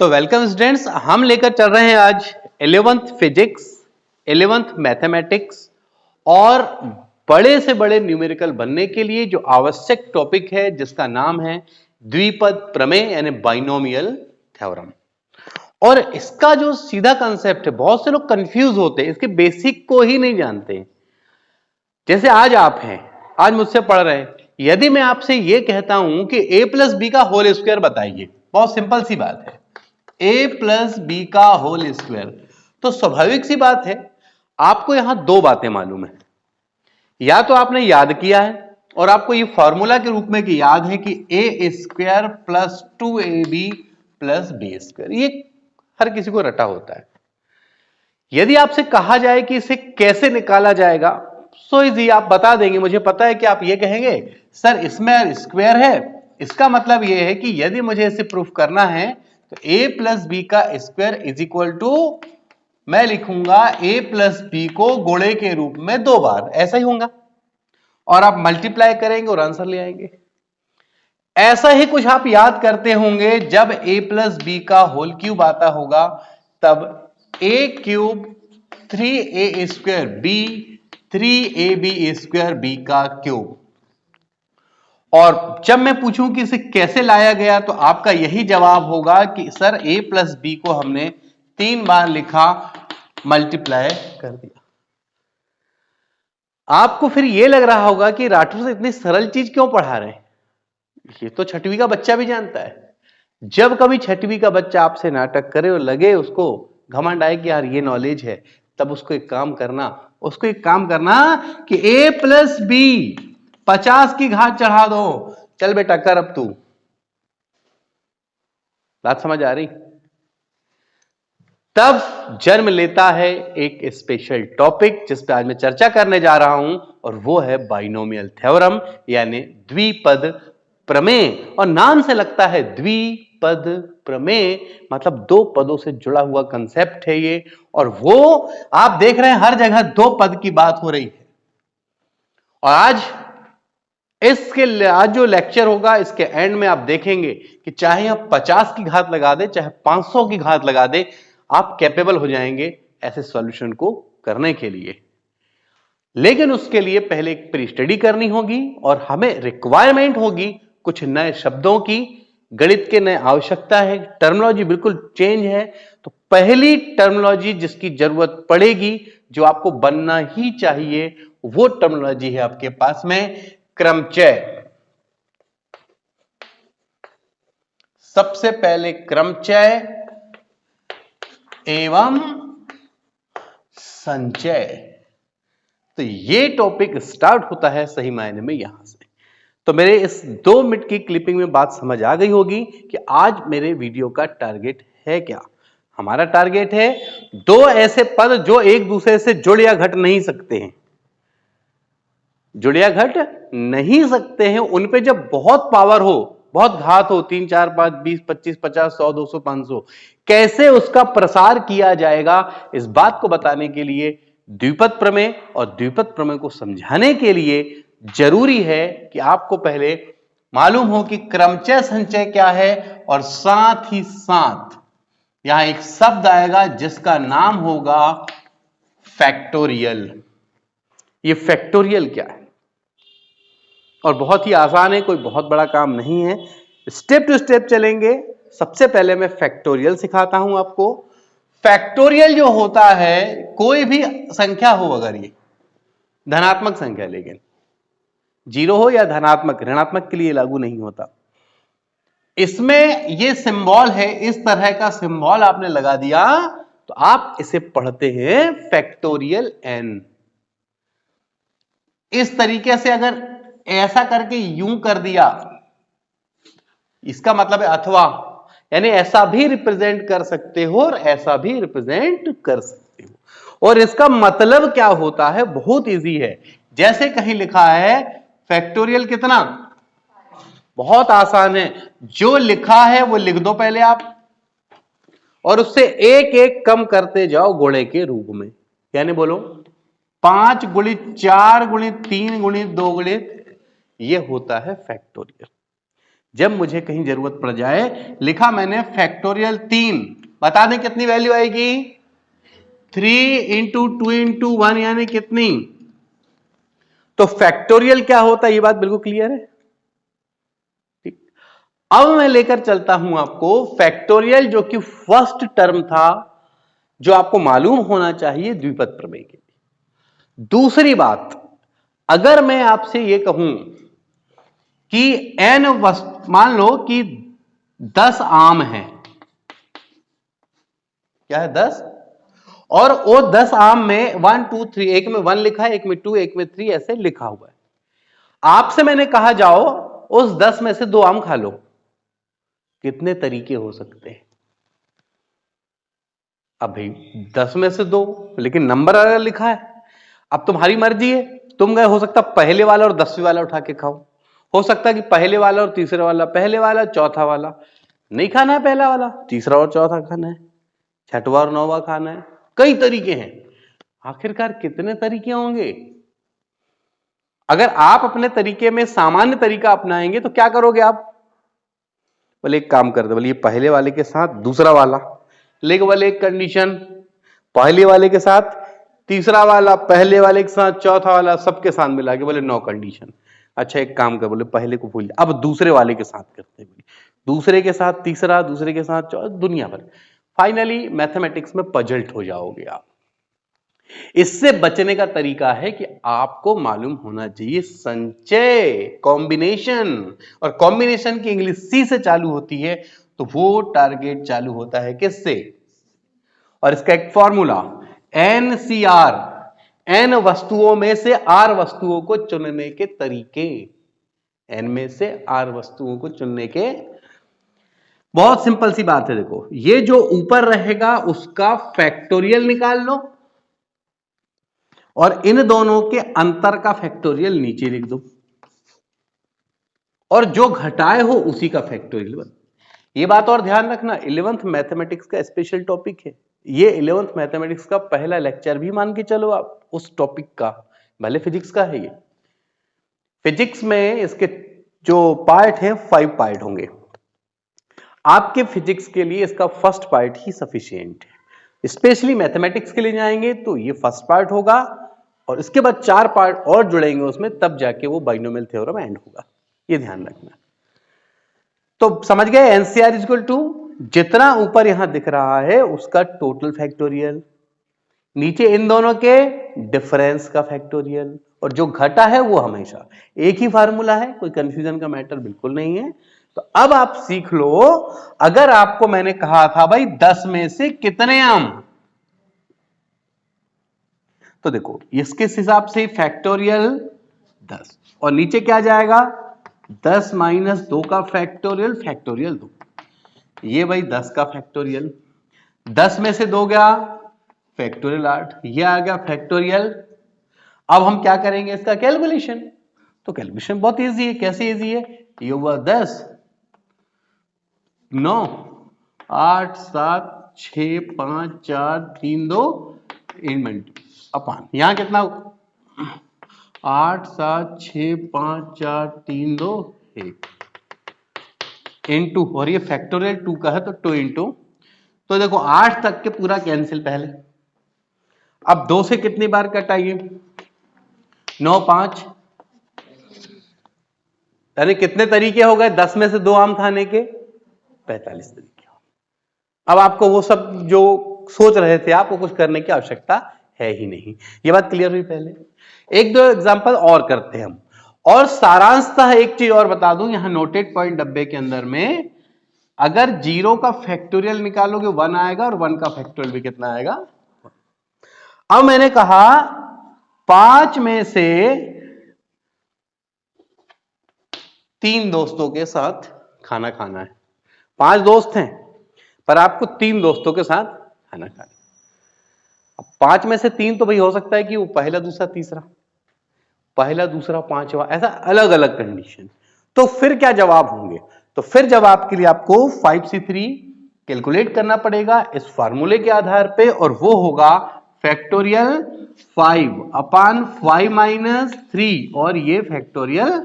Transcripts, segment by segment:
तो welcome students, हम लेकर चल रहे हैं आज 11th फिजिक्स, 11th मैथमेटिक्स और बड़े से बड़े न्यूमेरिकल बनने के लिए जो आवश्यक टॉपिक है जिसका नाम है द्विपद प्रमेय यानी बाइनोमियल थ्योरम। और इसका जो सीधा कंसेप्ट है, बहुत से लोग कंफ्यूज होते हैं, इसके बेसिक को ही नहीं जानते। जैसे आज आप हैं, आज मुझसे पढ़ रहे हैं, यदि मैं आपसे यह कहता हूं कि a प्लस बी का होल स्क्वायर बताइए, बहुत सिंपल सी बात है, a प्लस बी का होल स्क्वायर, तो स्वाभाविक सी बात है आपको यहां दो बातें मालूम है। या तो आपने याद किया है और आपको ये फॉर्मूला के रूप में कि याद है कि a स्क्वायर प्लस 2ab प्लस बी स्क्वायर, ये हर किसी को रटा होता है। यदि आपसे कहा जाए कि इसे कैसे निकाला जाएगा, सो इजी, आप बता देंगे, मुझे पता है कि आप ये कहेंगे सर इसमें स्क्वायर है, इसका मतलब ये है कि यदि मुझे इसे प्रूफ करना है तो a प्लस बी का स्क्वायर इज इक्वल टू, मैं लिखूंगा a प्लस बी को गुणे के रूप में दो बार, ऐसा ही होगा और आप मल्टीप्लाई करेंगे और आंसर ले आएंगे। ऐसा ही कुछ आप याद करते होंगे, जब a प्लस बी का होल क्यूब आता होगा तब a cube 3a square B 3ab square B का क्यूब। और जब मैं पूछूं कि इसे कैसे लाया गया तो आपका यही जवाब होगा कि सर a प्लस बी को हमने 3 बार लिखा, मल्टीप्लाई कर दिया। आपको फिर यह लग रहा होगा कि राठौर से इतनी सरल चीज क्यों पढ़ा रहे हैं, ये तो छठवीं का बच्चा भी जानता है। जब कभी छठवीं का बच्चा आपसे नाटक करे और लगे उसको घमंड आए कि यार ये नॉलेज है, तब उसको एक काम करना कि a प्लस बी 50 की घात चढ़ा दो, चल बेटा कर अब तू। बात समझ आ रही? तब जन्म लेता है एक स्पेशल टॉपिक जिस पे आज मैं चर्चा करने जा रहा हूं, और वो है बाइनोमियल थ्योरम यानी द्विपद प्रमेय। और नाम से लगता है द्विपद प्रमेय, मतलब दो पदों से जुड़ा हुआ कंसेप्ट है ये। और वो आप देख रहे हैं हर जगह दो पद की बात हो रही है। और आज जो लेक्चर होगा इसके एंड में आप देखेंगे कि चाहे आप 50 की घात लगा दे, चाहे 500 की घात लगा दे, आप कैपेबल हो जाएंगे ऐसे सॉल्यूशन को करने के लिए। लेकिन उसके लिए पहले एक प्री स्टडी करनी होगी और हमें रिक्वायरमेंट होगी कुछ नए शब्दों की, गणित के नए आवश्यकता है, टर्मिनोलॉजी बिल्कुल चेंज है। तो पहली टर्मिनोलॉजी जिसकी जरूरत पड़ेगी, जो आपको बनना ही चाहिए, वो टर्मिनोलॉजी है आपके पास में क्रमचय। सबसे पहले क्रमचय एवं संचय। तो ये टॉपिक स्टार्ट होता है सही मायने में यहां से। तो मेरे इस 2 मिनट की क्लिपिंग में बात समझ आ गई होगी कि आज मेरे वीडियो का टारगेट है क्या। हमारा टारगेट है दो ऐसे पद जो एक दूसरे से जुड़ या घट नहीं सकते हैं, जुड़ या घट नहीं सकते हैं। उन पे जब बहुत पावर हो, बहुत घात हो, 3 4 5 20 25 50 100 200 500, कैसे उसका प्रसार किया जाएगा, इस बात को बताने के लिए द्विपद प्रमेय और द्विपद प्रमेय को समझाने के लिए जरूरी है कि आपको पहले मालूम हो कि क्रमचय संचय क्या है। और साथ ही साथ यहां एक शब्द आएगा जिसका नाम होगा फैक्टोरियल। ये फैक्टोरियल क्या है? और बहुत ही आसान है, कोई बहुत बड़ा काम नहीं है, स्टेप टू स्टेप चलेंगे। सबसे पहले मैं फैक्टोरियल सिखाता हूं आपको। फैक्टोरियल जो होता है, कोई भी संख्या हो, अगर ये धनात्मक संख्या, लेकिन जीरो हो या धनात्मक, ऋणात्मक के लिए लागू नहीं होता। इसमें ये सिंबल है, इस तरह का सिंबल आपने लगा दिया तो आप इसे पढ़ते हैं फैक्टोरियल n। इस तरीके से अगर ऐसा करके यूं कर दिया, इसका मतलब है अथवा, यानी ऐसा भी रिप्रेजेंट कर सकते हो और ऐसा भी रिप्रेजेंट कर सकते हो। और इसका मतलब क्या होता है, बहुत इजी है। जैसे कहीं लिखा है फैक्टोरियल कितना, बहुत आसान है, जो लिखा है वो लिख दो पहले आप, और उससे एक एक कम करते जाओ गुणे के रूप में। यानी बोलो 5 गुणित 4 गुणित 3 गुणित 2 गुणित, ये होता है फैक्टोरियल। जब मुझे कहीं जरूरत पड़ जाए, लिखा मैंने फैक्टोरियल 3, बता दें कितनी वैल्यू आएगी? 3 इंटू 2 इंटू 1 यानी कितनी? तो फैक्टोरियल क्या होता है, ये बात बिल्कुल क्लियर है। ठीक, अब मैं लेकर चलता हूं आपको फैक्टोरियल, जो कि फर्स्ट टर्म था, जो आपको मालूम होना चाहिए द्विपद प्रमेय के लिए। दूसरी बात, अगर मैं आपसे यह कहूं कि n मान लो कि 10 आम है, क्या है 10, और वो 10 आम में 1 2 3, एक में 1 लिखा है, एक में 2, एक में 3, ऐसे लिखा हुआ है। आपसे मैंने कहा जाओ उस 10 में से 2 आम खा लो, कितने तरीके हो सकते हैं? अब भाई 10 में से 2, लेकिन नंबर अलग लिखा है। अब तुम्हारी मर्जी है, तुम गए, हो सकता पहले वाला और 10वीं वाला उठा के खाओ, हो सकता है कि पहले वाला और तीसरे वाला, पहले वाला चौथा वाला, नहीं खाना है पहला वाला, तीसरा और चौथा खाना है, छठवां और नौवां खाना है, कई तरीके हैं। आखिरकार कितने तरीके होंगे? अगर आप अपने तरीके में सामान्य तरीका अपनाएंगे तो क्या करोगे आप? बोले एक काम कर दो, बोले ये पहले वाले के साथ दूसरा वाला, लेकिन बोले एक कंडीशन, पहले वाले के साथ तीसरा वाला, पहले वाले के साथ चौथा वाला, सबके साथ मिला के, बोले 9 कंडीशन। अच्छा एक काम कर, बोले पहले को भूल, अब दूसरे वाले के साथ करते हैं, दूसरे के साथ तीसरा, दूसरे के साथ चौथा, दुनिया भर। फाइनली मैथमेटिक्स में पजल्ट हो जाओगे आप। इससे बचने का तरीका है कि आपको मालूम होना चाहिए संचय, कॉम्बिनेशन, और कॉम्बिनेशन की इंग्लिश सी से चालू होती है, तो वो टारगेट चालू होता है किससे? और इसका एक फॉर्मूला NCR, n वस्तुओं में से r वस्तुओं को चुनने के तरीके, n में से r वस्तुओं को चुनने के, बहुत सिंपल सी बात है। देखो, ये जो ऊपर रहेगा उसका फैक्टोरियल निकाल लो, और इन दोनों के अंतर का फैक्टोरियल नीचे लिख दो, और जो घटाए हो उसी का फैक्टोरियल। ये बात और ध्यान रखना, 11th मैथमेटिक्स का स्पेशल टॉपिक है ये, 11th मैथमेटिक्स का पहला लेक्चर भी मान के चलो आप उस टॉपिक का, भले फिजिक्स का है ये। फिजिक्स में इसके जो पार्ट है 5 पार्ट होंगे, आपके फिजिक्स के लिए इसका फर्स्ट पार्ट ही सफिशिएंट है। स्पेशली मैथमेटिक्स के लिए जाएंगे तो ये फर्स्ट पार्ट होगा, और इसके बाद 4 पार्ट और जुड़ेंगे उसमें, तब जाके वो बाइनोमियल थ्योरम एंड होगा, ये ध्यान रखना। तो समझ गए, एनसीआर इज इक्वल टू जितना ऊपर यहां दिख रहा है उसका टोटल फैक्टोरियल, नीचे इन दोनों के डिफरेंस का फैक्टोरियल, और जो घटा है वो हमेशा एक ही फार्मूला है, कोई कंफ्यूजन का मैटर बिल्कुल नहीं है। तो अब आप सीख लो, अगर आपको मैंने कहा था भाई 10 में से कितने आम, तो देखो इसके हिसाब से फैक्टोरियल 10, और नीचे क्या जाएगा 10 माइनस 2 का फैक्टोरियल, फैक्टोरियल 2, ये भाई 10 का फैक्टोरियल, 10 में से 2 गया फैक्टोरियल 8, ये आ गया फैक्टोरियल। अब हम क्या करेंगे इसका कैलकुलेशन, तो कैलकुलेशन बहुत इजी है। कैसे इजी है? ये हुआ 10 9 8 7 6 5 4 3 2 इनमेंट अपान, यहां कितना 8 7 6 5 4 3 2 1 इंटू, और ये फैक्टोरियल 2 का है तो 2 इंटू, तो देखो 8 तक के पूरा कैंसिल पहले। अब 2 से कितनी बार कटाइए 9 5, यानी कितने तरीके हो गए 10 में से 2 आम खाने के 45 तरीके। अब आपको वो सब जो सोच रहे थे आपको कुछ करने की आवश्यकता है ही नहीं, ये बात क्लियर हुई। पहले एक दो एग्जांपल और करते हैं हम, और सारांशतः एक चीज और बता दूं, यहां नोटेड पॉइंट डब्बे के अंदर में अगर 0 का फैक्टोरियल निकालोगे 1 आएगा, और 1 का फैक्टोरियल भी कितना आएगा। अब मैंने कहा 5 में से 3 दोस्तों के साथ खाना खाना है, 5 दोस्त हैं पर आपको 3 दोस्तों के साथ खाना खाना। अब 5 में से 3 तो भाई हो सकता है कि वो पहला दूसरा तीसरा, पहला दूसरा पांचवा, ऐसा अलग अलग कंडीशन। तो फिर क्या जवाब होंगे, तो फिर जवाब के लिए आपको 5C3 कैलकुलेट करना पड़ेगा इस फार्मूले के आधार पे, और वो होगा फैक्टोरियल 5 अपान 5 माइनस 3, और ये फैक्टोरियल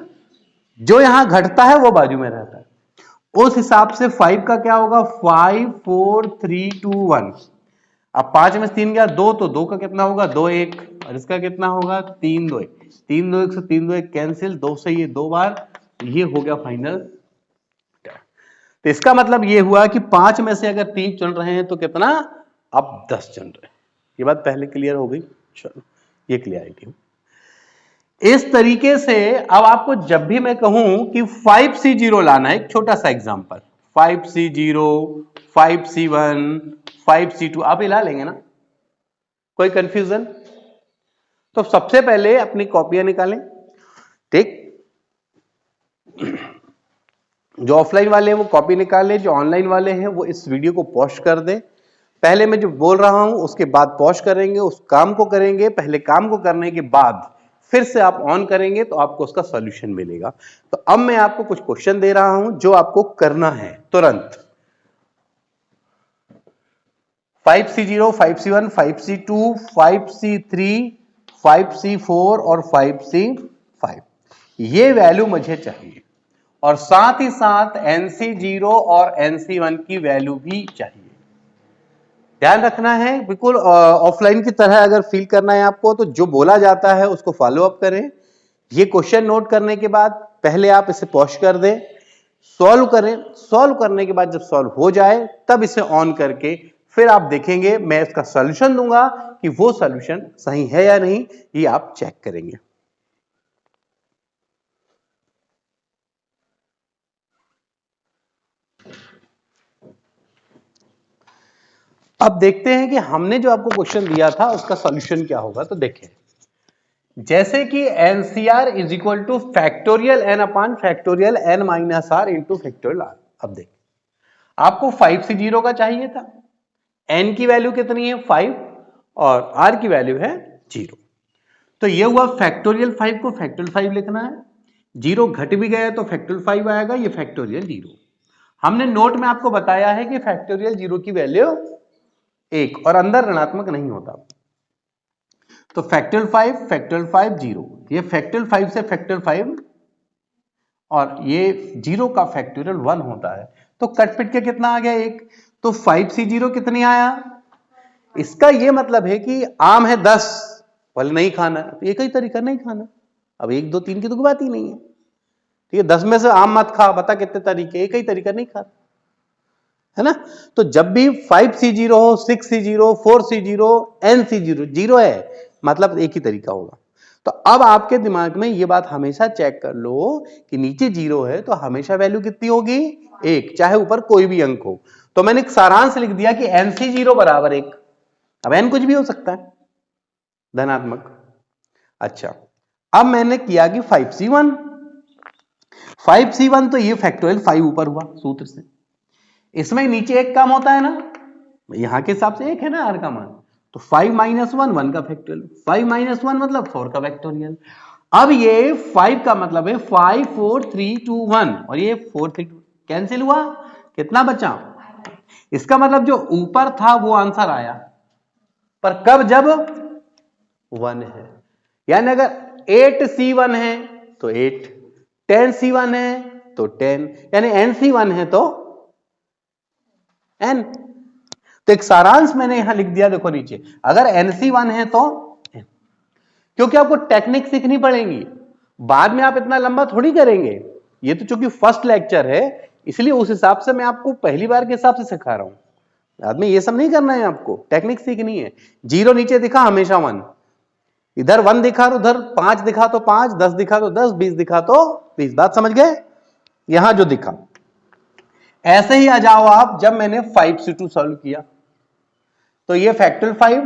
जो यहां घटता है वो बाजू में रहता है। उस हिसाब से 5 का क्या होगा, 5 4 3 2 1। अब 5 में 3 गया 2, तो 2 का कितना होगा, 2 1, और इसका कितना होगा, 3 2 1। 3 2 1 से 3 2 1 कैंसिल, 2 से ये 2 बार, ये हो गया फाइनल। तो इसका मतलब ये हुआ कि 5 में से अगर 3 चुन रहे हैं तो कितना, अब 10 चुन रहे हैं। ये बात पहले क्लियर हो गई, चलो ये क्लियरिटी। इस तरीके से अब आपको जब भी मैं कहूं कि 5C0 लाना है, एक छोटा सा एग्जांपल, 5C0 5C1 5C2, आप ये ला लेंगे ना, कोई कंफ्यूजन? तो सबसे पहले अपनी कॉपियां निकालें, ठीक। जो ऑफलाइन वाले हैं वो कॉपी निकालें, जो ऑनलाइन वाले हैं वो इस वीडियो को पॉज कर दें। पहले मैं जो बोल रहा हूं उसके बाद पॉज करेंगे, उस काम को करेंगे, पहले काम को करने के बाद फिर से आप ऑन करेंगे तो आपको उसका सॉल्यूशन मिलेगा। तो अब मैं आपको कुछ क्वेश्चन दे रहा हूं जो आपको करना है तुरंत। 5C0 5C1 5C2 5C3 5C4 और 5C5, ये वैल्यू मुझे चाहिए, और साथ ही साथ NC0 और NC1 की वैल्यू भी चाहिए। ध्यान रखना है, बिल्कुल ऑफलाइन की तरह अगर फील करना है आपको, तो जो बोला जाता है उसको फॉलो अप करें। ये क्वेश्चन नोट करने के बाद पहले आप इसे पॉज कर दें, सॉल्व करें, सॉल्व करने के बाद जब सॉल्व हो जाए तब इसे ऑन करके फिर आप देखेंगे, मैं इसका सॉल्यूशन दूंगा कि वो सॉल्यूशन सही है या नहीं, ये आप चेक करेंगे। अब देखते हैं कि हमने जो आपको क्वेश्चन दिया था उसका सॉल्यूशन क्या होगा। तो देखें, जैसे कि NCR is equal two factorial n upon factorial n minus r into factorial r। अब देख, आपको 5C0 का चाहिए था, n की वैल्यू कितनी है 5 और r की वैल्यू है 0। तो ये हुआ फैक्टोरियल 5 को फैक्टोरियल 5 लिखना है, 0 घट भी गया तो फैक्टोरियल 5 आएगा, ये फैक्टोरियल 0। हमने नोट में आपको बताया है कि फैक्टोरियल 0 की वैल्यू 1 और अंदर ऋणात्मक नहीं होता। तो फैक्टोरियल 5 0, ये फैक्टोरियल 5 से फैक्टोरियल 5 और ये 0 का फैक्टोरियल 1 होता है, तो कट पिट के कितना आ गया 1। तो 5C0 कितनी आया, इसका ये मतलब है कि आम है 10, फल नहीं खाना, तो एक ही तरीका नहीं खाना। अब 1 2 3 की तो कोई बात ही नहीं है, ठीक है। 10 में से आम मत खा, बता कितने तरीके, एक ही तरीका नहीं खा, है ना। तो जब भी 5C0 हो, 6C0 4C0 NC0 0 है, मतलब एक ही तरीका होगा। तो अब आपके दिमाग में ये बात हमेशा चेक कर लो कि नीचे 0 है तो हमेशा वैल्यू कितनी होगी 1, चाहे ऊपर कोई भी अंक हो। तो मैंने एक सारांश लिख दिया कि NC0 बराबर 1। अब n कुछ भी हो सकता है, धनात्मक। अच्छा, अब मैंने किया कि 5C1 तो ये फैक्टोरियल 5 ऊपर हुआ सूत्र से, इसमें नीचे 1 कम होता है ना, यहां के हिसाब से 1 है ना r का मान, तो 5 माइनस 1 1 का फैक्टोरियल, 5 माइनस 1 मतलब 4 का फैक्टोरियल। अब ये 5 का मतलब है 5 4 3 2 1, और ये 4 3 2 कैंसिल हुआ, कितना बचा, इसका मतलब जो ऊपर था वो आंसर आया, पर कब, जब 1 है। यानी अगर 8C1 है तो 8, 10C1 है तो 10, यानी NC1 है तो n। तो एक सारांश मैंने यहां लिख दिया, देखो नीचे, अगर NC1 है तो n, क्योंकि आपको टेक्निक सीखनी पड़ेगी, बाद में आप इतना लंबा थोड़ी करेंगे। ये तो चूंकि फर्स्ट लेक्चर है इसलिए उस हिसाब से मैं आपको पहली बार के हिसाब से सिखा रहा हूं, बाद में ये सब नहीं करना है, आपको टेक्निक सीखनी है। 0 नीचे दिखा हमेशा 1, इधर 1 दिखा तो उधर 5 दिखा तो 5, 10 दिखा तो 10, 20 दिखा तो 20। बात समझ गए, यहां जो दिखा ऐसे ही आ जाओ आप। जब मैंने 5C2 सॉल्व किया तो ये फैक्टोरियल 5,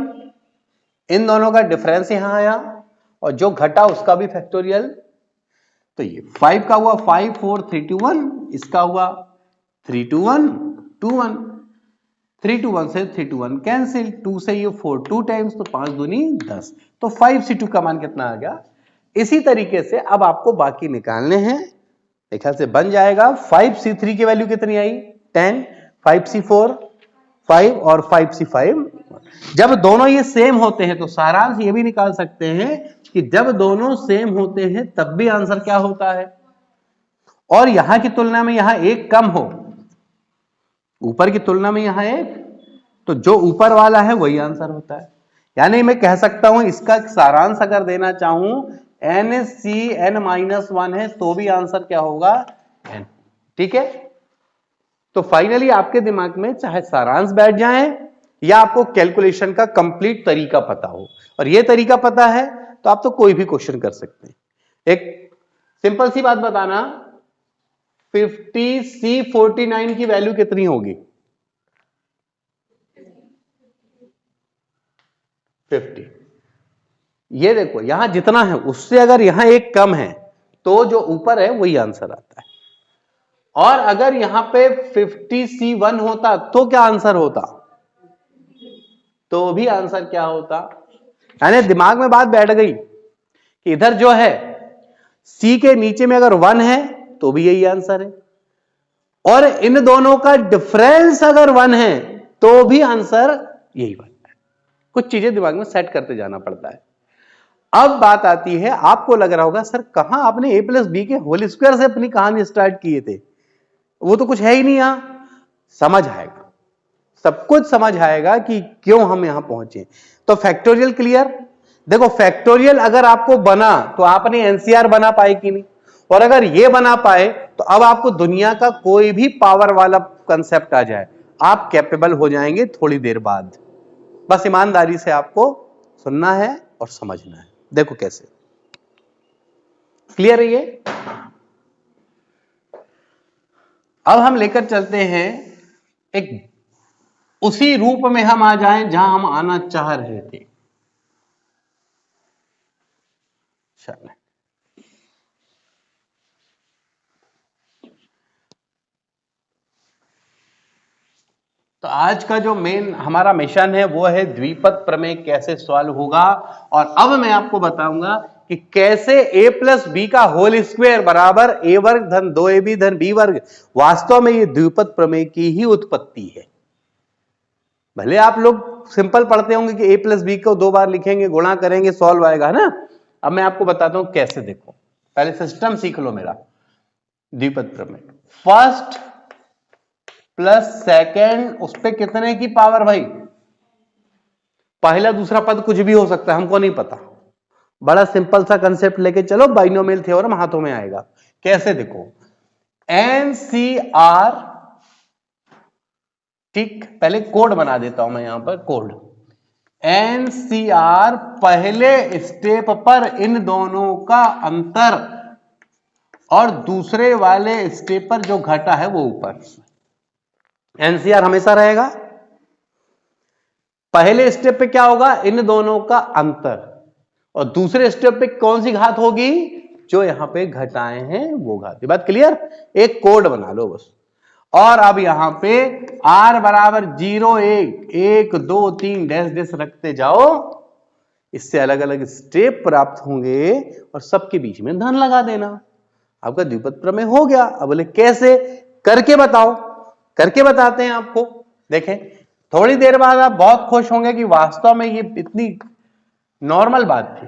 इन दोनों का डिफरेंस यहां आया और जो घटा उसका भी फैक्टोरियल। तो ये 5 का हुआ 5 4 3 2 1, इसका हुआ 3 2 1 2 1, 3 2 1 से 3 2 1 कैंसिल, 2 से ये 4 2 टाइम्स, तो 5 दूनी 10, तो 5C2 का मान कितना आ गया। इसी तरीके से अब आपको बाकी निकालने हैं, एक ख्याल से बन जाएगा। 5C3 की वैल्यू कितनी आई 10, 5C4 5 और 5C5। जब दोनों ये सेम होते हैं तो सारांश ये भी निकाल सकते हैं कि जब दोनों सेम होते हैं तब भी आंसर क्या होता है, और यहां की तुलना में यहां 1 कम हो ऊपर की तुलना में यहां एक, तो जो ऊपर वाला है वही आंसर होता है। यानी मैं कह सकता हूं इसका सारांश अगर देना चाहूं NCN-1 है तो भी आंसर क्या होगा n। ठीक है, तो फाइनली आपके दिमाग में चाहे सारांश बैठ जाए या आपको कैलकुलेशन का कंप्लीट तरीका पता हो, और यह तरीका पता है तो आप तो कोई भी क्वेश्चन कर सकते हैं। एक सिंपल सी बात बताना, 50C49 की वैल्यू कितनी होगी? 50। ये देखो यहां जितना है उससे अगर यहां एक कम है तो जो ऊपर है वही आंसर आता है, और अगर यहां पे 50C1 होता तो क्या आंसर होता? तो भी आंसर क्या होता? यानी दिमाग में बात बैठ गई कि इधर जो है C के नीचे में अगर 1 है तो भी यही आंसर है, और इन दोनों का डिफरेंस अगर 1 है तो भी आंसर यही बनता है। कुछ चीजें दिमाग में सेट करते जाना पड़ता है। अब बात आती है, आपको लग रहा होगा सर कहां आपने a+b के होल स्क्वायर से अपनी कहानी स्टार्ट किए थे, वो तो कुछ है ही नहीं। यहां समझ आएगा, सब कुछ समझ आएगा कि क्यों हम यहां पहुंचे। तो फैक्टोरियल क्लियर? देखो फैक्टोरियल अगर आपको बना तो आपने एनसीआर बना पाए कि नहीं, और अगर ये बना पाए तो अब आपको दुनिया का कोई भी पावर वाला कंसेप्ट आ जाए आप कैपेबल हो जाएंगे थोड़ी देर बाद। बस ईमानदारी से आपको सुनना है और समझना है। देखो कैसे, क्लियर है ये? अब हम लेकर चलते हैं एक उसी रूप में हम आ जाएं जहां हम आना चाह रहे थे। चलें, तो आज का जो मेन हमारा मिशन है वो है द्विपद प्रमेय कैसे सॉल्व होगा, और अब मैं आपको बताऊंगा कि कैसे a+b का होल स्क्वायर बराबर a वर्ग धन 2ab धन b वर्ग वास्तव में ये द्विपद प्रमेय की ही उत्पत्ति है। भले आप लोग सिंपल पढ़ते होंगे कि a+b को 2 बार लिखेंगे, गुणा करेंगे, सॉल्व आएगा, है ना। अब मैं आपको बताता हूं कैसे। देखो पहले सिस्टम सीख लो मेरा। द्विपद प्रमेय, फर्स्ट प्लस सेकेंड, उस पे कितने की पावर भाई? पहला दूसरा पद कुछ भी हो सकता है, हमको नहीं पता। बड़ा सिंपल सा कंसेप्ट लेके चलो, बाइनोमियल थ्योरम हाथों में आएगा। कैसे? देखो NCR, ठीक, पहले कोड बना देता हूं मैं यहां पर, कोड NCR पहले स्टेप पर इन दोनों का अंतर और दूसरे वाले स्टेप पर जो घटा है वो ऊपर। NCR हमेशा रहेगा। पहले स्टेप पे क्या होगा? इन दोनों का अंतर, और दूसरे स्टेप पे कौन सी घात होगी? जो यहां पे घटाए हैं वो घात। ये बात क्लियर? एक कोड बना लो बस। और अब यहां पे r बराबर 0 1 2 3 डैश डैश रखते जाओ, इससे अलग अलग स्टेप प्राप्त होंगे और सबके बीच में धन लगा देना, आपका द्विपद प्रमेय हो गया। अब बोले कैसे? करके बताओ। करके बताते हैं आपको। देखें थोड़ी देर बाद आप बहुत खुश होंगे कि वास्तव में ये इतनी नॉर्मल बात थी।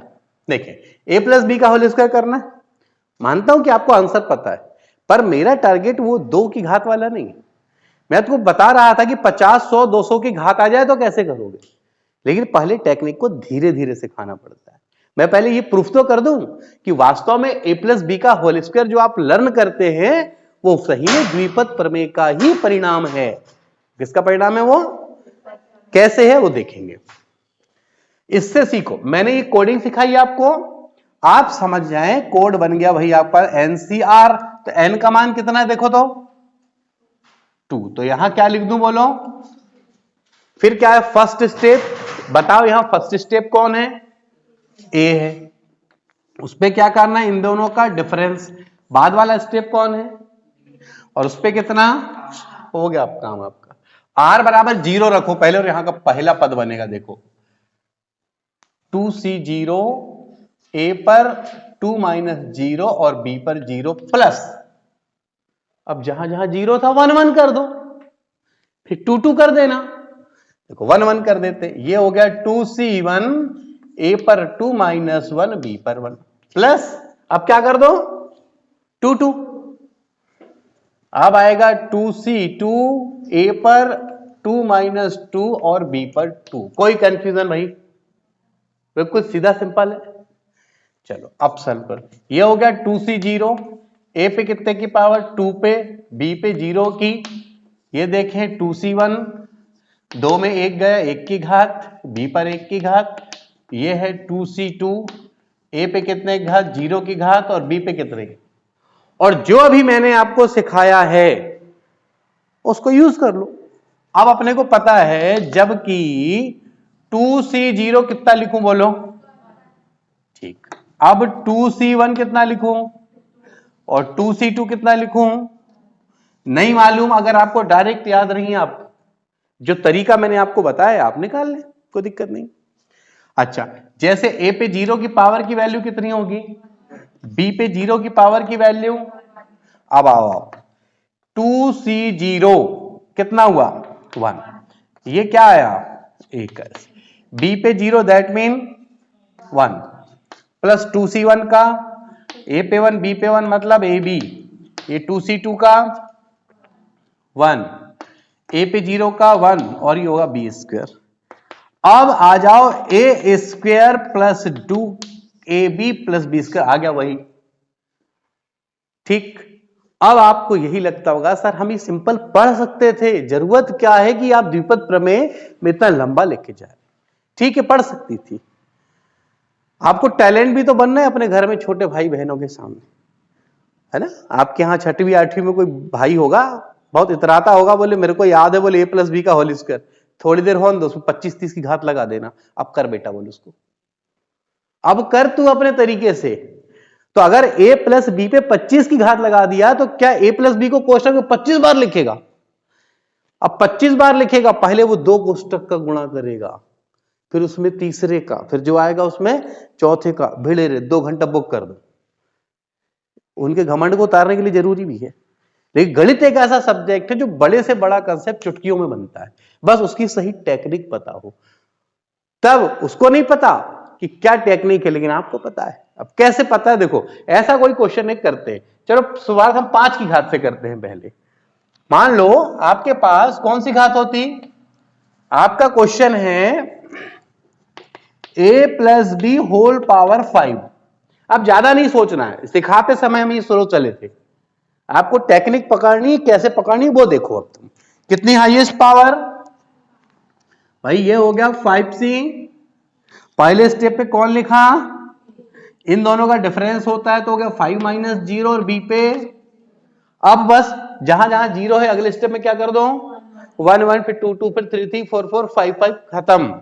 देखें a+b का होल स्क्वायर करना है, मानता हूं कि आपको आंसर पता है, पर मेरा टारगेट वो 2 की घात वाला नहीं है। मैं तुमको बता रहा था कि 50 100 200 की घात आ जाए तो कैसे करोगे, लेकिन पहले टेक्निक को धीरे धीरे सिखाना पड़ता है। मैं पहले ये प्रूफ तो कर दूं कि वास्तव में a+b का होल स्क्वायर जो आप लर्न करते हैं वो सही में द्विपद प्रमेय का ही परिणाम है। किसका परिणाम है? वो कैसे है वो देखेंगे। इससे सीखो, मैंने ये कोडिंग सिखाई आपको, आप समझ जाएं। कोड बन गया भाई आपका NCR, तो n का मान कितना है देखो तो 2, तो यहां क्या लिख दूं बोलो? फिर क्या है? फर्स्ट स्टेप बताओ, यहां फर्स्ट स्टेप कौन है? A है, उस पे क्या करना है? इन दोनों का डिफरेंस। बाद वाला स्टेप कौन है? और उस पे कितना हो गया काम आपका। r बराबर 0 रखो पहले, और यहां का पहला पद बनेगा देखो 2C0, A पर 2 - 0 और B पर 0 प्लस, अब जहां जहां 0 था 1 1 कर दो, फिर 2 2 कर देना। देखो 1 1 कर देते, ये हो गया 2C1, A पर 2 - 1 B पर 1 प्लस, अब क्या कर दो 2 2। अब आएगा 2C2 A पर 2 माइनस 2 और B पर 2। कोई कंफ्यूजन भाई? बिल्कुल सीधा सिंपल है। चलो अब सॉल्व करो। ये हो गया 2C0 A पे कितने की पावर 2 पे, B पे 0 की। ये देखें 2C1 2 में 1 गया 1 की घात, B पर 1 की घात। ये है 2C2 A पे कितने की घात 0 की घात और B पे कितने की। और जो अभी मैंने आपको सिखाया है उसको यूज कर लो। अब अपने को पता है जबकि 2C0 कितना लिखूं बोलो? ठीक। अब 2C1 कितना लिखूं और 2C2 कितना लिखूं? नहीं मालूम। अगर आपको डायरेक्ट याद नहीं, आप जो तरीका मैंने आपको बताया आप निकाल लें, कोई दिक्कत नहीं। अच्छा, जैसे A पे 0 की पावर की वैल्यू कितनी होगी, B पे 0 की पावर की वैल्यू। अब आओ 2C0 कितना हुआ 1, ये क्या आया 1। B पे 0 दैट मीन 1 प्लस 2C1 का A पे 1 B पे 1 मतलब AB, ये 2C2 का 1, A पे 0 का 1 और ये होगा B स्क्वायर। अब आ जाओ A square plus 2AB plus B square, आ गया वही। ठीक। अब आपको यही लगता होगा सर हम ही सिंपल पढ़ सकते थे, जरूरत क्या है कि आप द्विपद प्रमेय में इतना लंबा लेके जाए। ठीक है, पढ़ सकती थी। आपको टैलेंट भी तो बनना है अपने घर में छोटे भाई बहनों के सामने, है ना। आपके यहाँ 6वीं 8वीं में कोई भाई होगा, बहुत इतराता होगा, बोले मेरे को याद है, बोले A प्लस बी का होल स्क्वायर। थोड़ी देर होने दो, उसमें 25-30 की घात लगा देना। अब कर बेटा, बोले उसको अब कर तू अपने तरीके से। तो अगर A प्लस बी पे 25 की घात लगा दिया तो क्या A प्लस बी को कोष्टक में 25 बार लिखेगा? अब 25 बार लिखेगा, पहले वो 2 कोष्टक का गुणा करेगा, फिर उसमें तीसरे का, फिर जो आएगा उसमें चौथे का। भिड़े रे 2 घंटा बुक कर दो। उनके घमंड को उतारने के लिए जरूरी भी है। लेकिन गणित एक ऐसा सब्जेक्ट है जो बड़े से बड़ा कंसेप्ट चुटकियों में बनता है, बस उसकी सही टेक्निक पता हो। तब उसको नहीं पता कि क्या टेक्निक है, लेकिन आपको पता है। अब कैसे पता है, देखो ऐसा कोई क्वेश्चन नहीं करते। चलो शुरुआत हम 5 की घात से करते हैं। पहले मान लो आपके पास कौन सी घात होती, आपका क्वेश्चन है A plus B whole power 5। अब ज्यादा नहीं सोचना है, सिखाते समय हम ये स्लो चले थे। आपको टेक्निक पकड़नी, कैसे पकड़नी वो देखो। अब तुम कितनी हाईएस्ट पावर, भाई ये हो गया 5C। पहले स्टेप पे कौन लिखा, इन दोनों का डिफरेंस होता है तो हो गया 5 माइनस 0 और B पे। अब बस जहां जहां 0 है अगले स्टेप में क्या कर दो, 1 1 फिर 2 2 फिर 3 3 4 4 5 5 खत्म।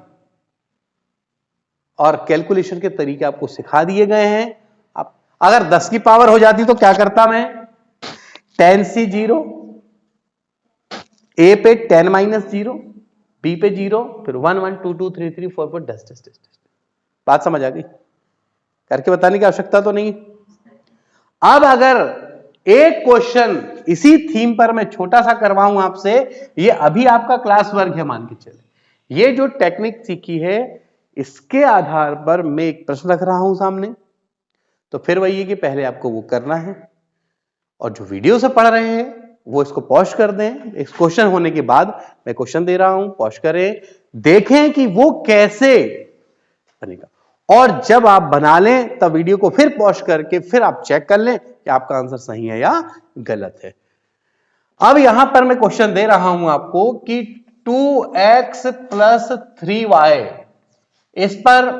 और कैलकुलेशन के तरीके आपको सिखा दिए गए हैं। अब अगर 10 की पावर हो जाती तो क्या करता मैं, 10C0 A पे 10 माइनस 0, B पे 0, फिर 1 1 2 2 3 3 4 4 डस्ट डस्ट डस्ट। बात समझ आ गई? करके बताने की आवश्यकता तो नहीं। अब अगर एक क्वेश्चन इसी थीम पर मैं छोटा सा करवाऊं आपसे, ये अभी आपका क्लास वर्क है मान के चले, ये जो टेक्निक सीखी है इसके आधार पर मैं एक प्रश्न रख रहा हूं सामने। तो फिर वही है कि पहले आपको वो करना है, और जो वीडियो से पढ़ रहे हैं वो इसको पॉज कर दें। इस क्वेश्चन होने के बाद मैं क्वेश्चन दे रहा हूं, पॉज करें, देखें कि वो कैसे बनेगा। और जब आप बना लें तब वीडियो को फिर पॉज करके फिर आप चेक कर लें कि आपका आंसर सही है या गलत है। अब यहां पर मैं क्वेश्चन दे रहा हूं आपको कि 2x प्लस 3y, इस पर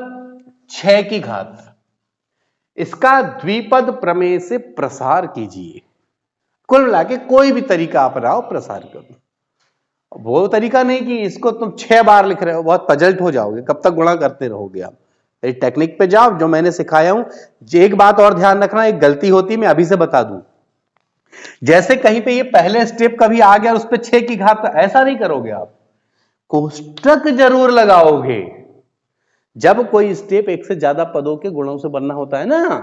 6 की घात, इसका द्विपद प्रमेय से प्रसार कीजिए। कुल मिला के कोई भी तरीका अपनाओ प्रसार करो। वो तरीका नहीं कि इसको तुम 6 बार लिख रहे हो, बहुत पजल्ट हो जाओगे, कब तक गुणा करते रहोगे आप। टेक्निक पे जाओ, जो मैंने सिखाया हूं। एक बात और ध्यान रखना, एक गलती होती मैं अभी से बता दूं, जैसे कहीं पे ये पहले स्टेप कभी आ गया उस पर 6 की घात, ऐसा नहीं करोगे आप, कोष्टक जरूर लगाओगे। जब कोई स्टेप एक से ज्यादा पदों के गुणों से बनना होता है ना,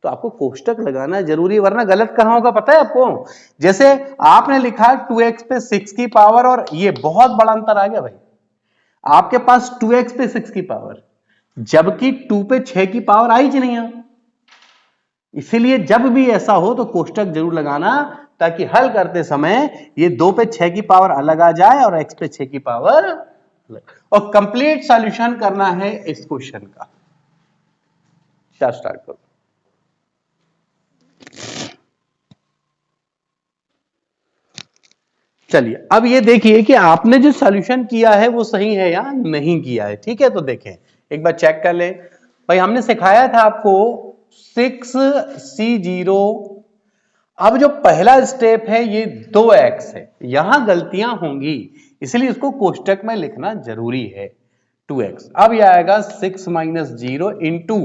तो आपको कोष्टक लगाना जरूरी, वरना गलत कहां होगा पता है आपको। जैसे आपने लिखा 2x पे 6 की पावर, और ये बहुत बड़ा अंतर आ गया भाई, आपके पास 2x पे 6 की पावर, जबकि 2 पे 6 की पावर आई ही नहीं है। इसीलिए जब भी ऐसा हो तो कोष्टक जरूर लगाना, ताकि हल करते समय ये 2 पे 6 की पावर अलग आ जाए और x पे 6 की पावर अलग, और कंप्लीट सॉल्यूशन करना है इस क्वेश्चन का। क्या स्टार्ट करो। चलिए अब ये देखिए कि आपने जो सॉल्यूशन किया है वो सही है या नहीं किया है। ठीक है, तो देखें एक बार चेक कर लें। भाई हमने सिखाया था आपको 6c0। अब जो पहला स्टेप है ये 2x है, यहां गलतियां होंगी इसलिए इसको कोष्टक में लिखना जरूरी है 2x। अब यह आएगा 6 माइनस 0 इंटू,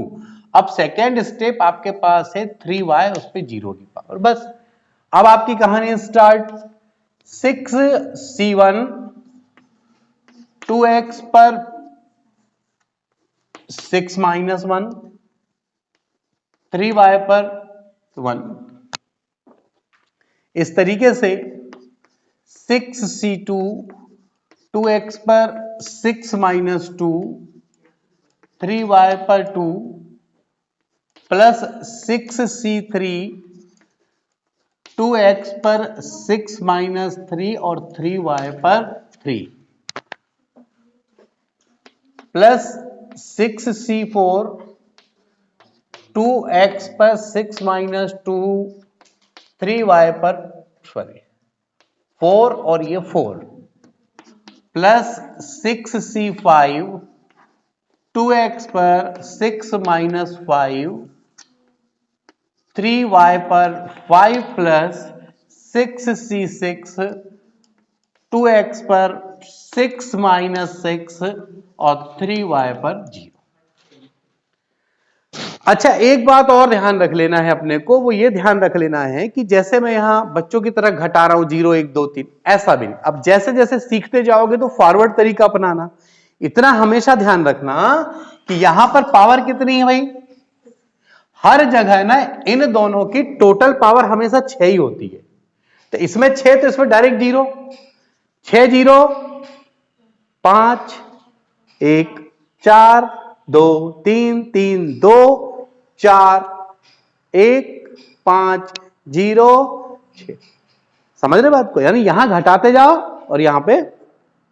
अब सेकेंड स्टेप आपके पास है 3y, उस पर 0 की पावर। बस अब आपकी कहानी स्टार्ट। 6c1 2x पर 6 माइनस 1, 3y पर 1। इस तरीके से 6c2 2x पर 6 माइनस 2, 3y पर 2 प्लस 6c3 2x पर 6 माइनस 3 और 3y पर 3 प्लस 6c4 2x पर 6 माइनस 2 3y पर 4 और ये 4 प्लस 6c5 2x पर 6 माइनस 5 3y पर 5 प्लस 6c6 2x पर 6 माइनस 6 और 3y पर 0। अच्छा एक बात और ध्यान रख लेना है अपने को, वो ये ध्यान रख लेना है कि जैसे मैं यहां बच्चों की तरह घटा रहा हूं 0 1 2 3, ऐसा भी नहीं। अब जैसे जैसे सीखते जाओगे तो फॉरवर्ड तरीका अपनाना। इतना हमेशा ध्यान रखना कि यहां पर पावर कितनी है भाई, हर जगह ना इन दोनों की टोटल पावर हमेशा 6 ही होती है। तो इसमें 6 तो इसमें डायरेक्ट 0, 6 0 5 1 4 2 3 3 2 4 1 5 0 6। समझ रहे बात को? यानी यहां घटाते जाओ और यहां पे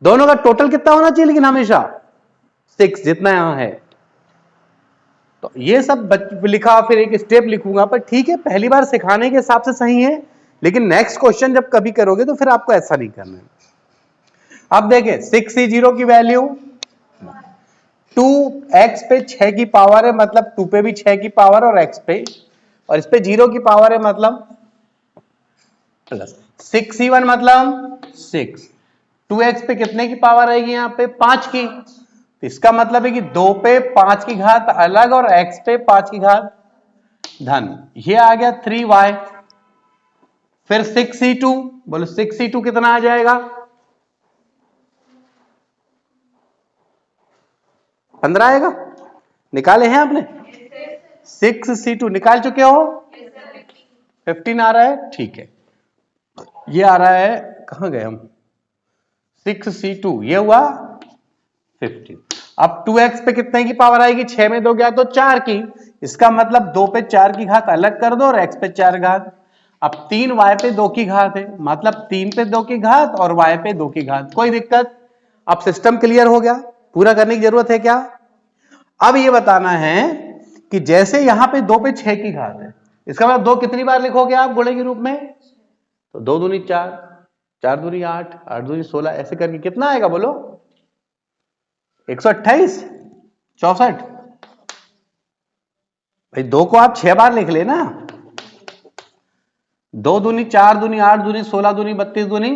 दोनों का टोटल कितना होना चाहिए, लेकिन हमेशा 6 जितना यहां है। तो ये सब लिखा, फिर एक स्टेप लिखूंगा, पर ठीक है पहली बार सिखाने के हिसाब से सही है, लेकिन नेक्स्ट क्वेश्चन जब कभी करोगे तो फिर आपको ऐसा नहीं करना है। अब देखें 6c0 की वैल्यू 2x पे 6 की पावर है, मतलब 2 पे भी 6 की पावर और x पे, और इस पे 0 की पावर है मतलब प्लस 6c1 मतलब 6। 2x पे कितने की पावर आएगी यहां पे 5 की, तो इसका मतलब है कि 2 पे 5 की घात अलग और x पे 5 की घात धन। ये आ गया 3y। फिर 6c2, बोलो 6c2 कितना आ जाएगा 15 आएगा। निकाले हैं आपने 6c2 निकाल चुके हो, 15 आ रहा है। ठीक है, ये आ रहा है, कहां गए हम, 6c2 ये हुआ 15। अब 2x पे कितने की पावर आएगी, 6 में 2 गया तो 4 की, इसका मतलब 2 पे 4 की घात अलग कर दो और x पे 4 घात। अब 3y पे 2 की घात है, मतलब 3 पे 2 की घात और y पे 2 की घात। कोई दिक्कत? अब सिस्टम क्लियर हो गया, पूरा करने की जरूरत है क्या? अब ये बताना है कि जैसे यहां पे 2 पे 6 की घात है, इसका मतलब 2 कितनी बार लिखोगे आप गुणे के रूप में, तो 2 दूनी 4, 4 दूनी 8, 8 दूनी 16, ऐसे करके कितना आएगा बोलो 128 64। भाई 2 को आप 6 बार लिख लेना, 2 दूनी 4 दूनी 8 दूनी 16 दूनी 32 दूनी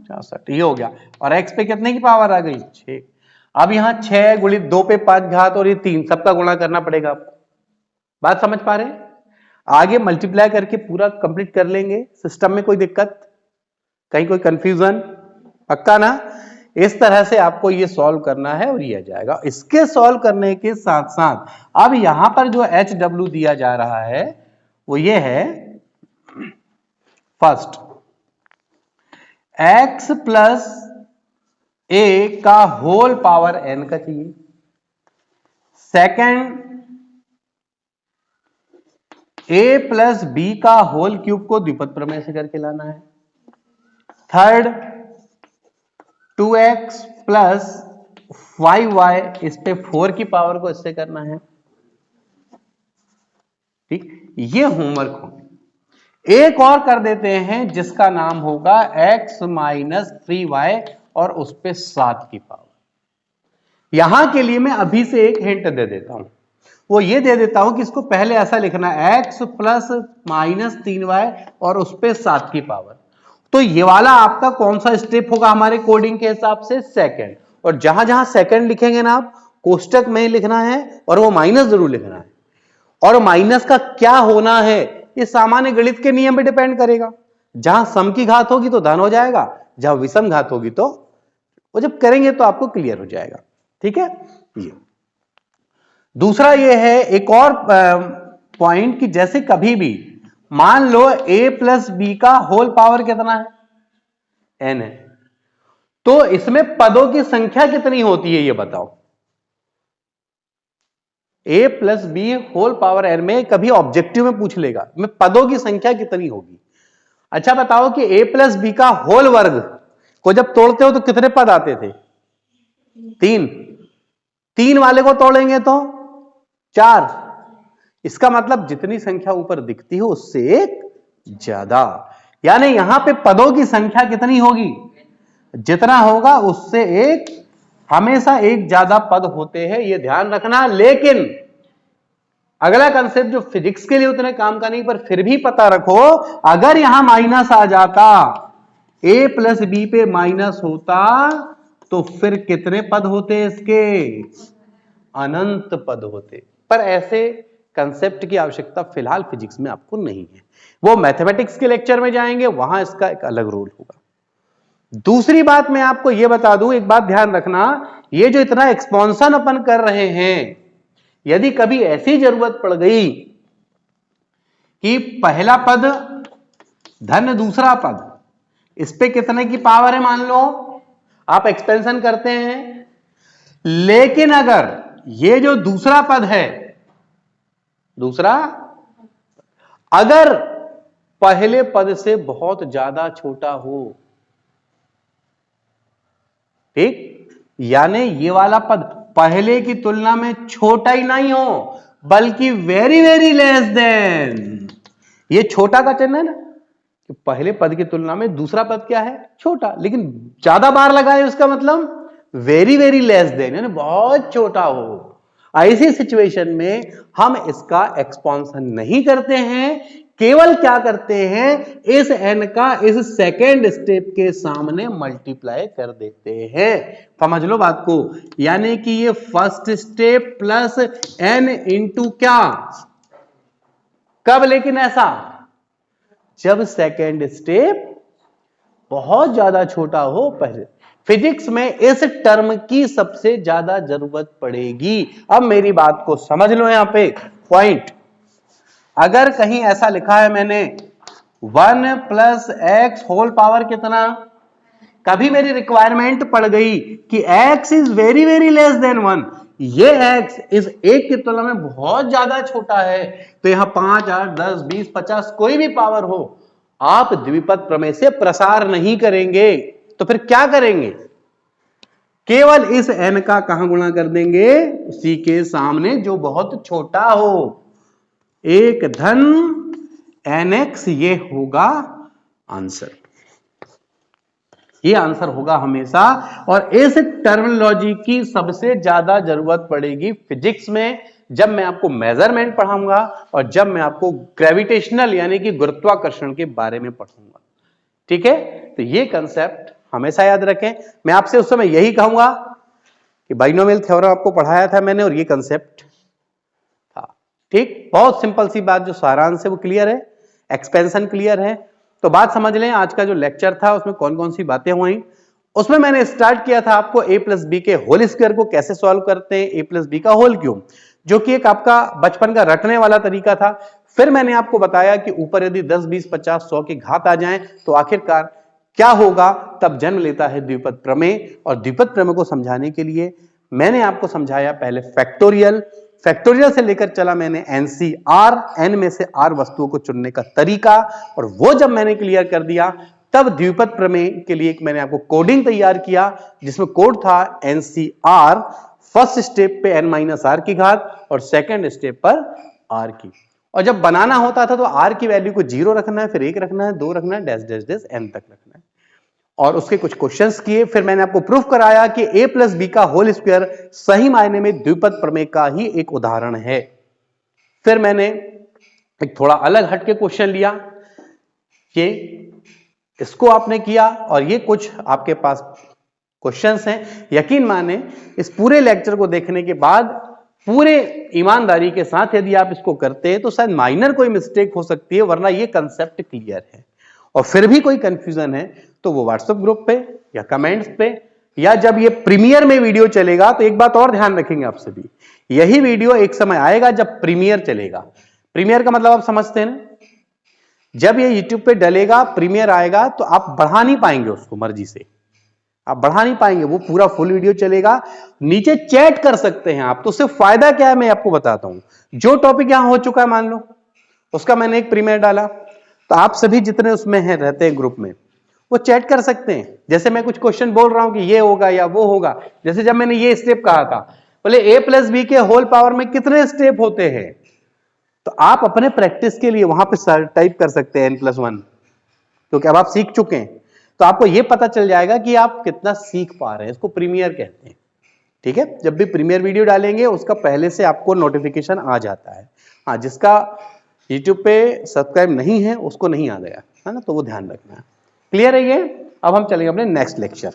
64, ये हो गया। और x पे कितने की पावर आ गई 6। अब यहां 6 गुणित 2 पे 5 घात और ये 3, सबका गुणा करना पड़ेगा आपको। बात समझ पा रहे हैं? आगे मल्टीप्लाई करके पूरा कंप्लीट कर लेंगे। सिस्टम में कोई दिक्कत, कहीं कोई कंफ्यूजन? पक्का ना? इस तरह से आपको ये सॉल्व करना है और ये आ जाएगा। इसके सॉल्व करने के साथ साथ अब यहां पर जो HW दिया जा रहा है वो ये है, फर्स्ट x प्लस a का होल पावर n का चाहिए, सेकंड ए प्लस बी का होल क्यूब को द्विपद प्रमेय से करके लाना है। थर्ड 2x प्लस 5y, इस पे 4 की पावर को इससे करना है। ठीक, ये होमवर्क हो। एक और कर देते हैं जिसका नाम होगा x माइनस 3y और उस पे 7 की पावर। यहां के लिए मैं अभी से एक हिंट दे देता हूं, वो ये दे देता हूं कि इसको पहले ऐसा लिखना है x प्लस माइनस 3y और उस पे 7 की पावर। तो ये वाला आपका कौन सा स्टेप होगा हमारे कोडिंग के हिसाब से? सेकंड। और जहां जहां सेकंड लिखेंगे ना आप, कोष्टक में लिखना है और वो माइनस जरूर लिखना है। और माइनस का क्या होना है ये सामान्य गणित के नियम पे डिपेंड करेगा। जहां सम की घात होगी तो धन हो जाएगा, जहां विषम घात होगी तो वो जब करेंगे तो आपको क्लियर हो जाएगा। ठीक है, ये दूसरा ये है एक और पॉइंट कि जैसे कभी भी मान लो a प्लस बी का होल पावर कितना है? n है, तो इसमें पदों की संख्या कितनी होती है ये बताओ। a plus B whole power n में कभी ऑब्जेक्टिव में पूछ लेगा में पदों की संख्या कितनी होगी। अच्छा बताओ कि a प्लस बी का होल वर्ग को जब तोड़ते हो तो कितने पद आते थे? 3। 3 वाले को तोड़ेंगे तो 4। इसका मतलब जितनी संख्या ऊपर दिखती हो उससे एक ज्यादा, यानी यहां पे पदों की संख्या कितनी होगी? जितना होगा उससे एक, हमेशा एक ज्यादा पद होते हैं, ये ध्यान रखना। लेकिन अगला कंसेप्ट जो फिजिक्स के लिए उतने काम का नहीं, पर फिर भी पता रखो, अगर यहां माइनस आ जाता, a प्लस बी पे माइनस होता, तो फिर कितने पद होते इसके? अनंत पद होते। पर ऐसे कंसेप्ट की आवश्यकता फिलहाल फिजिक्स में आपको नहीं है, वो मैथमेटिक्स के लेक्चर में जाएंगे, वहां इसका एक अलग रोल होगा। दूसरी बात मैं आपको यह बता दूं, एक बात ध्यान रखना, ये जो इतना एक्सपांशन अपन कर रहे हैं, यदि कभी ऐसी जरूरत पड़ गई कि पहला पद धन दूसरा पद, इस पे कितने की पावर है मान लो, आप एक्सपेंशन करते हैं, लेकिन अगर ये जो दूसरा पद है, दूसरा अगर पहले पद से बहुत ज्यादा छोटा हो, ठीक, यानी ये वाला पद पहले की तुलना में छोटा ही नहीं हो बल्कि वेरी वेरी लेस देन, ये छोटा का चिन्ह है ना, कि पहले पद की तुलना में दूसरा पद क्या है? छोटा, लेकिन ज्यादा बार लगाए उसका मतलब वेरी वेरी लेस देन, यानी बहुत छोटा हो। ऐसी सिचुएशन में हम इसका एक्सपांशन नहीं करते हैं, केवल क्या करते हैं, इस n का इस सेकेंड स्टेप के सामने मल्टीप्लाई कर देते हैं। समझ लो बात को, यानी कि ये first step plus n into क्या, कब लेकिन ऐसा, जब सेकेंड स्टेप बहुत ज्यादा छोटा हो। पहले फिजिक्स में इस टर्म की सबसे ज्यादा जरूरत पड़ेगी। अब मेरी बात को समझ लो, यहां पे पॉइंट, अगर कहीं ऐसा लिखा है मैंने 1 प्लस एक्स होल पावर कितना, कभी मेरी रिक्वायरमेंट पड़ गई कि x is very very less than 1, ये x इस एक की तुलना में बहुत ज्यादा छोटा है, तो यहां 5, 8, 10, 20, 50 कोई भी पावर हो, आप द्विपद प्रमेय से प्रसार नहीं करेंगे। तो फिर क्या करेंगे? केवल इस n का कहां गुणा कर देंगे? उसी के सामने जो बहुत छोटा हो, एक धन nx, ये होगा आंसर, ये आंसर होगा हमेशा। और इस टर्मिनोलॉजी की सबसे ज्यादा जरूरत पड़ेगी फिजिक्स में, जब मैं आपको मेजरमेंट पढ़ाऊंगा और जब मैं आपको ग्रेविटेशनल यानी कि गुरुत्वाकर्षण के बारे में पढ़ाऊंगा। ठीक है, तो ये कंसेप्ट हमेशा याद रखें। मैं आपसे उस समय यही कहूंगा कि बाइनोमियल थ्योरम आपको पढ़ाया था मैंने और ये कंसेप्ट था। ठीक, बहुत सिंपल सी बात, जो सारांश है वो क्लियर है, एक्सपेंशन क्लियर है। तो बात समझ लें, आज का जो लेक्चर था उसमें कौन कौन सी बातें हुई। उसमें मैंने स्टार्ट किया था आपको a प्लस बी के होल स्क्वायर को कैसे सॉल्व करते हैं, a प्लस बी का होल क्यूब, जो कि एक आपका बचपन का रटने वाला तरीका था। फिर मैंने आपको बताया कि ऊपर यदि 10, 20, 50, 100 की घात आ जाए तो आखिरकार क्या होगा, तब जन्म लेता है द्विपद प्रमेय। और द्विपद प्रमेय को समझाने के लिए मैंने आपको समझाया पहले फैक्टोरियल, फैक्टोरियल से लेकर चला मैंने NCR, n में से r वस्तुओं को चुनने का तरीका, और वो जब मैंने क्लियर कर दिया तब द्विपद प्रमेय के लिए मैंने आपको कोडिंग तैयार किया, जिसमें कोड था NCR, फर्स्ट स्टेप पे n-r की घात और सेकंड स्टेप पर r की। और जब बनाना होता था तो r की वैल्यू को 0 रखना है, फिर 1 रखना है, 2 रखना है, डैश डैश डैश n तक रखना है। और उसके कुछ क्वेश्चंस किए, फिर मैंने आपको प्रूफ कराया कि a प्लस बी का होल स्क्वायर सही मायने में द्विपद प्रमेय का ही एक उदाहरण है। फिर मैंने एक थोड़ा अलग हटके क्वेश्चन लिया, ये इसको आपने किया, और ये कुछ आपके पास क्वेश्चंस हैं। यकीन माने इस पूरे लेक्चर को देखने के बाद पूरे ईमानदारी के साथ यदि आप इसको करते हैं तो शायद माइनर कोई मिस्टेक हो सकती है, वरना ये कंसेप्ट क्लियर है। और फिर भी कोई कंफ्यूजन है तो वो व्हाट्सएप ग्रुप पे या कमेंट्स पे, या जब ये प्रीमियर में वीडियो चलेगा तो एक बात और ध्यान रखेंगे आप सभी, यही वीडियो एक समय आएगा जब प्रीमियर चलेगा। प्रीमियर का मतलब आप समझते हैं ना, जब ये YouTube पे डलेगा, प्रीमियर आएगा, तो आप बढ़ा नहीं पाएंगे उसको, मर्जी से आप बढ़ा नहीं पाएंगे, वो पूरा फुल वीडियो चलेगा। नीचे चैट कर सकते हैं आप, तो उससे फायदा क्या है मैं आपको बताता हूं। जो टॉपिक यहां हो चुका है मान लो, उसका मैंने एक प्रीमियर डाला, तो आप सभी जितने उसमें हैं रहते हैं ग्रुप में, वो चैट कर सकते हैं। जैसे मैं कुछ क्वेश्चन बोल रहा हूं कि ये होगा या वो होगा, जैसे जब मैंने ये स्टेप कहा था, बोले a प्लस बी के होल पावर में कितने स्टेप होते हैं, तो आप अपने प्रैक्टिस के लिए वहां पे टाइप कर सकते हैं n+1, क्योंकि अब आप सीख चुके हैं, तो आपको यह पता चल जाएगा कि आप कितना सीख पा रहे हैं। इसको प्रीमियर कहते हैं, ठीक है। जब भी प्रीमियर वीडियो डालेंगे उसका पहले से आपको नोटिफिकेशन आ जाता है। हाँ, जिसका YouTube पे सब्सक्राइब नहीं है उसको नहीं आ गया है ना, तो वो ध्यान रखना है। क्लियर है ये? अब हम चलेंगे अपने नेक्स्ट लेक्चर।